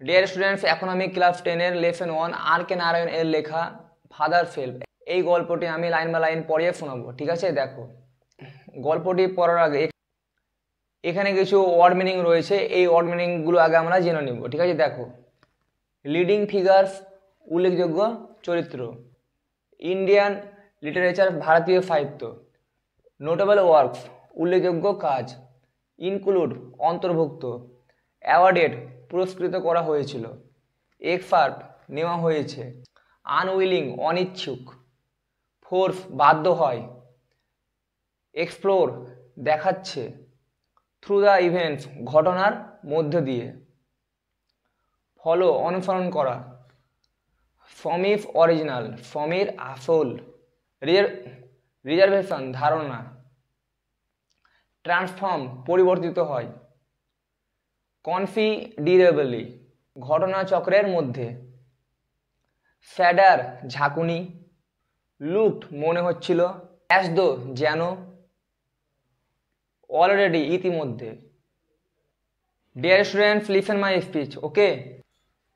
Dear students, এখন আমি class 10 এর লেসন 1 আর কে নারায়ণ এর লেখা ফাদার ফেল এই গল্পটি আমি লাইন বাই লাইন পড়িয়ে শোনাবো। ঠিক আছে, দেখো গল্পটি পড়ার আগে এখানে কিছু ওয়ার্ড মিনিং রয়েছে, এই ওয়ার্ড মিনিং গুলো আগে আমরা জেনে নিব। ঠিক আছে, দেখো লিডিং ফিগার্স উল্লেখযোগ্য চরিত্র, ইন্ডিয়ান লিটারেচার ভারতীয় সাহিত্য, নোটেবল ওয়ার্কস উল্লেখযোগ্য কাজ, ইনক্লুড অন্তর্ভুক্ত, অ্যাওয়ার্ডেড পুরস্কৃত করা হয়েছিল, এক্সার্ট নেওয়া হয়েছে, আনউইলিং অনিচ্ছুক, ফোর্স বাধ্য হয়, এক্সপ্লোর দেখাচ্ছে, থ্রু দ্য ইভেন্টস ঘটনার মধ্য দিয়ে, ফলো অনুসরণ করা, ফমিফ অরিজিনাল ফমির আসল, রিজার্ভেশন ধারণা, ট্রান্সফর্ম পরিবর্তিত হয়, কনফিডিরেবলি ঘটনাচক্রের মধ্যে, স্যাডার ঝাঁকুনি, লুকড মনে হচ্ছিল, অ্যাজ দো যেন, অলরেডি ইতিমধ্যে। Dear students, listen my speech. Okay,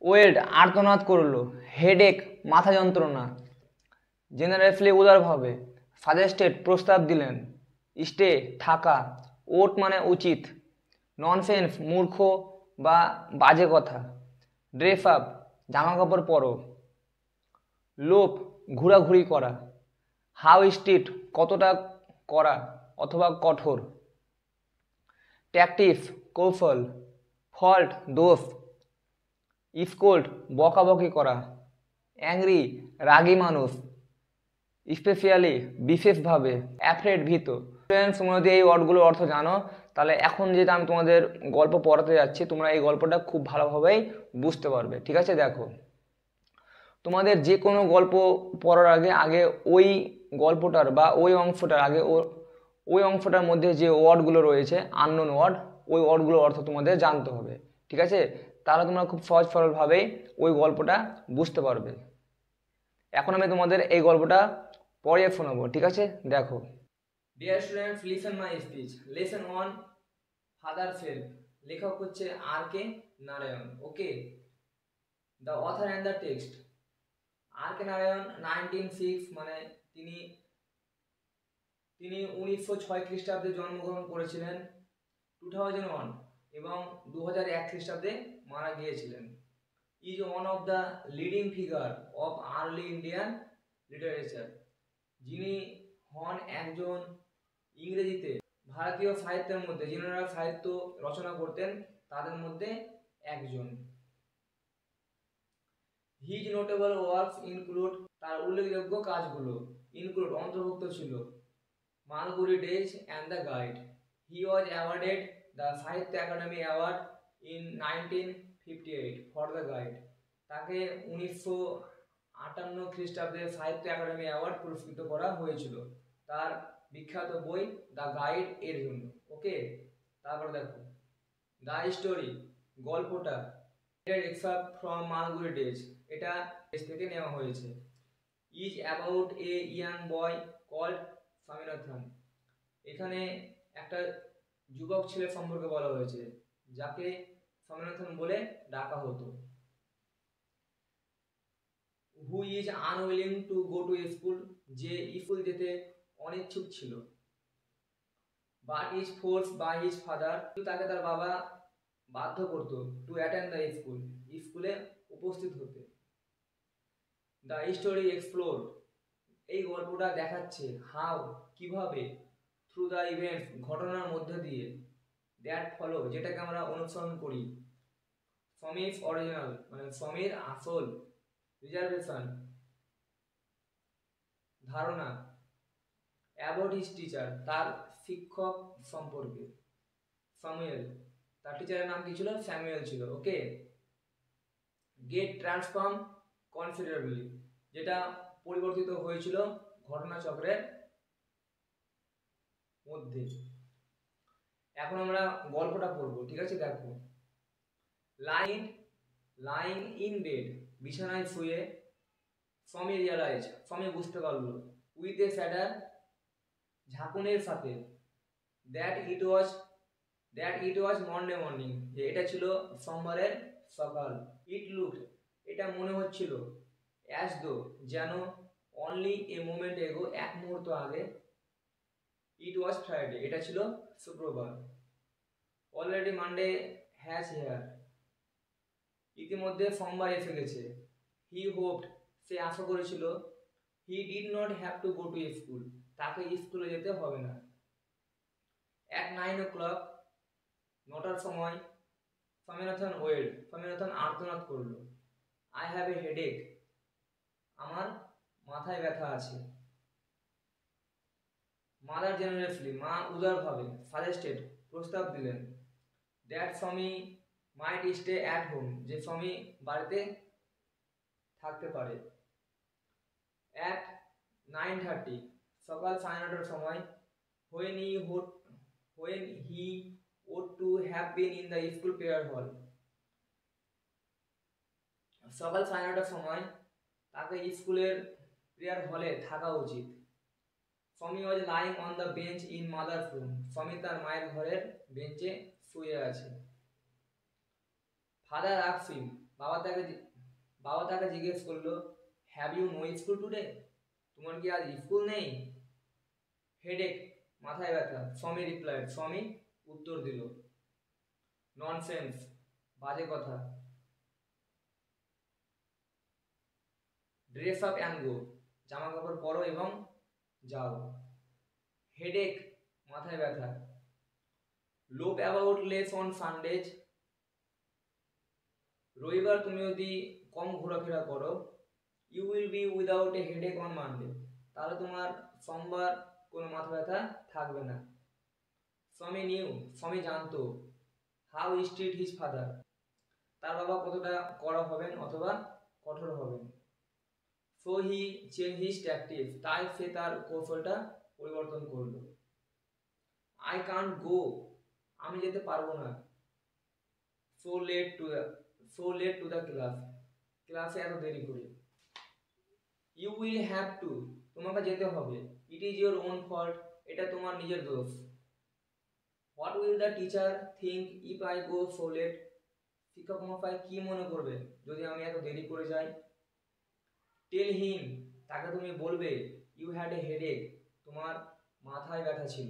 wailed আর্তনাদ করলো, হেডেক মাথা যন্ত্রণা, জেনারেসলি উদারভাবে, সাজেস্টেড প্রস্তাব দিলেন, স্টে থাকা, ওট মানে উচিত, ননসেন্স মূর্খ বা বাজে কথা, ড্রেস আপ জামা কাপড় পরো, লোপ ঘোরাঘুরি করা, হাউ স্ট্রিট কতটা করা অথবা কঠোর, ট্যাকটিস কৌশল, ফল্ট দোষ, স্কোল্ড বকাবকি করা, অ্যাংরি রাগী মানুষ, স্পেশালি বিশেষভাবে, অ্যাফ্রেড ভীত। স্টুডেন্টস, তোমরা যদি এই ওয়ার্ডগুলোর অর্থ জানো তাহলে এখন যেটা আমি তোমাদের গল্প পড়াতে যাচ্ছি তোমরা এই গল্পটা খুব ভালোভাবেই বুঝতে পারবে। ঠিক আছে, দেখো তোমাদের যে কোনো গল্প পড়ার আগে আগে ওই গল্পটার বা ওই অংশটার আগে ওই অংশটার মধ্যে যে ওয়ার্ডগুলো রয়েছে আননোন ওয়ার্ড, ওই ওয়ার্ডগুলোর অর্থ তোমাদের জানতে হবে। ঠিক আছে, তাহলে তোমরা খুব সহজ সরলভাবেই ওই গল্পটা বুঝতে পারবে। এখন আমি তোমাদের এই গল্পটা পড়িয়ে শোনাবো। ঠিক আছে, দেখো। Dear students, listen my speech. Lesson 1 father fail, লেখক হচ্ছে R K Narayan. Okay, the author and the text. R K Narayan 1906 মানে তিনি 1906 খ্রিস্টাব্দে জন্মগ্রহণ করেছিলেন, 2001 এবং 2001 খ্রিস্টাব্দে মারা গিয়েছিলেন। Is one of the leading figure of early Indian literature. যিনি হন একজন ইংরেজিতে ভারতীয় সাহিত্যের মধ্যে, যিনারা সাহিত্য রচনা করতেন তাদের মধ্যে একজন। হিজ নোটেবল ওয়ার্কস ইনক্লুড, তার উল্লেখযোগ্য কাজগুলো, ইনক্লুড অন্তর্ভুক্ত ছিল, Malgudi days and the guide. He was awarded the Sahitya academy award in 1958 for the guide. তাকে 1958 খ্রিস্টাব্দে সাহিত্য একাডেমি অ্যাওয়ার্ড পুরস্কৃত করা হয়েছিল তার বিখ্যাত বই দ্য গাইড এর জন্য। ওকে, তারপর দেখো দ্য স্টোরি, গল্পটা এক্সাপ্ট ফ্রম মালগুড়ি ডেজ, এটা দেশ থেকে নেওয়া হয়েছে। Is about a young boy called Swaminathan, এখানে একটা যুবক ছেলে সম্পর্কে বলা হয়েছে যাকে স্বামীনাথন বলে ডাকা হতো। Who is unwilling to go to school, যে স্কুল যেতে অনিচ্ছুক ছিল। But is force by his father, তাকে তার বাবা বাধ্য করতো টু অ্যাটেন্ড দ্য স্কুল, স্কুলে উপস্থিত হতে। দ্য স্টোরি এক্সপ্লোর, এই গল্পটা দেখাচ্ছে হাউ কিভাবে, থ্রু দ্য ইভেন্টস ঘটনার মধ্য দিয়ে, দ্যাট ফলো যেটাকে আমরা অনুসরণ করি, ফমির অরিজিনাল মানে ফমির আসল, রিজার্ভেশন ধারণা, অ্যাবাউট হিজ টিচার তার শিক্ষক সম্পর্কে, স্যামুয়েল তার টিচারের নাম কি ছিল? স্যামুয়েল ছিল। ওকে, গেট ট্রান্সফর্ম কনসিডারেবলি, যেটা পরিবর্তিত হয়েছিল ঘটনাচক্রের মধ্যে। এখন আমরা গল্পটা পড়বো। ঠিক আছে, দেখো লাইং ইন বেড, বিছানায় শুয়ে, স্বামী রিয়ালাইজ স্বামী বুঝতে পারলো, উইথ এ স্যাডার ঝাঁকুনের সাথে, that it was Monday morning, যে এটা ছিল সোমবারের সকাল। ইট লুকড, এটা মনে হচ্ছিল, অ্যাজ দো, যেন, অনলি এ মোমেন্ট এগো, এক মুহূর্ত আগে, ইট ওয়াজ ফ্রাইডে, এটা ছিল শুক্রবার। অলরেডি মানডে হ্যাজ হেয়ার, ইতিমধ্যে সোমবার এসে গেছে। হি হোপড, সে আশা করেছিল। He did not have to go to school, তাকে স্কুলে যেতে হবে না। অ্যাট 9 o'clock, 9টার সময়, স্বামীনাথন ওয়েড, স্বামীনাথন আর্তনাদ করল। আই হ্যাভ এ হেডেক, আমার মাথায় ব্যথা আছে। মাদার জেনারেসলি, মা উদারভাবে, সাজেস্টেড, প্রস্তাব দিলেন, দ্যাট স্বামী মাইট স্টে অ্যাট হোম, যে স্বামী বাড়িতে থাকতে পারে। অ্যাট 9:30, সকাল 9:30টার সময়, when he ought to have been in the school prayer hall, সকাল 9:30টার সময় তাকে স্কুলের প্রেয়ার হলে থাকা উচিত। স্বামী was lying on the bench in mother's room, স্বামী তার মায়ের ঘরের বেঞ্চে শুয়ে আছে। ফাদার আস্কড হিম, বাবা তাকে জিজ্ঞেস করলো, have you no school today, তোমার কি আজ স্কুল নেই? হেডেক, মাথায় ব্যথা। স্বামী রিপ্লাইড, স্বামী উত্তর দিল, ননসেন্স, বাজে কথা। ড্রেস আপ অ্যান্ড গো, জামা কাপড় পরো এবং যাও। হেডেক, মাথায় ব্যথা। লোপ অ্যাবাউট লেস অন সানডেজ, রবিবার তুমি যদি কম ঘোরাফেরা করো। You will be without a headache on Monday, তাহলে তোমার সোমবার কোনো মাথা ব্যথা থাকবে না। স্বামী নিউ, স্বামী জানতো। হাউ স্ট্রিক্ট হিজ ফাদার, তার বাবা কতটা কড়া হবেন অথবা কঠোর হবেন। So he change his tactics, তাই সে তার কৌশলটা পরিবর্তন করলো। আই কান্ট গো, আমি যেতে পারবো না। So late to the class, ক্লাসে এত দেরি করে। ইউ উইল হ্যাভ টু, তোমাকে যেতে হবে। It is your own fault, এটা তোমার নিজের দোষ। What will the teacher think if I go so late, শিক্ষক মহাশয় কি মনে করবে যদি আমি এত দেরি করে যাই। টেল হিম, তাকে তুমি বলবে, ইউ হ্যাড এ হেডেক, তোমার মাথায় ব্যথা ছিল।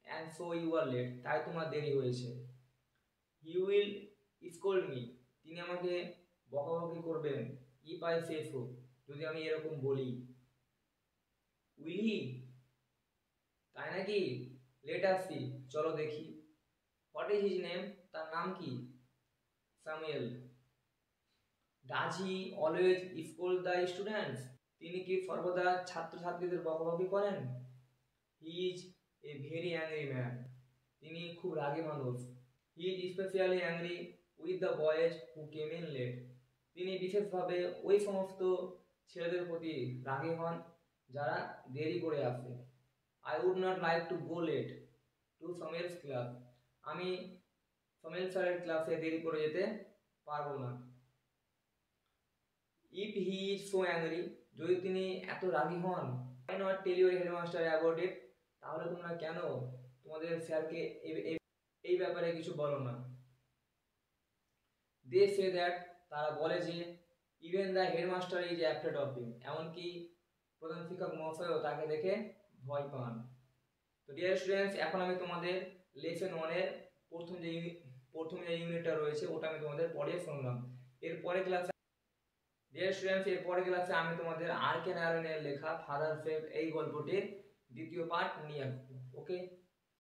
And so you are late, তাই তোমার দেরি হয়েছে। হি উইল স্কোল্ড মি, তিনি আমাকে বকাবকি করবেন। ইফ আই সে সো, যদি আমি এরকম বলি। উইল হি, তাই নাকি? লেট আস সি, চলো দেখি। হোয়াট ইজ হিজ নেম, তার নাম কি? Samuel. Does he always scold the students, তিনি কি সর্বদা ছাত্রছাত্রীদের বকাবকি করেন? He is a very angry man, তিনি খুব রাগী মানুষ। He is specially angry with the boys who came in late, তিনি বিশেষভাবে ওই সমস্ত ছেলেদের প্রতি রাগী হন যারা দেরি করে আসে। I would not like to go late to Samuel's class, আমি সমেল স্যারের ক্লাসে দেরি করে যেতে পারবো না। If he is so angry, যদি তিনি এত রাগী হন, why not tell your headmaster about it, তাহলে তোমরা কেন তোমাদের স্যারকে এই ব্যাপারে কিছু বলো না। দে সে দ্যাট, তারা বলে যে, even the headmaster is afraid of him, এমনকি প্রধান শিক্ষক মহাশয়ও তাকে দেখে ভয় পান। তো ডিয়ার স্টুডেন্টস, এখন আমি তোমাদের লেসন 1-এর প্রথম যে ইউনিটটা রয়েছে ওটা আমি তোমাদের পড়িয়ে শুনলাম। এরপরে ক্লাসে ডিয়ার স্টুডেন্টস, এরপরে ক্লাসে আমি তোমাদের আর কে নারায়ণের লেখা ফাদার ফেভ এই গল্পটির দ্বিতীয় পার্ট নিয়ে আসবো। ওকে।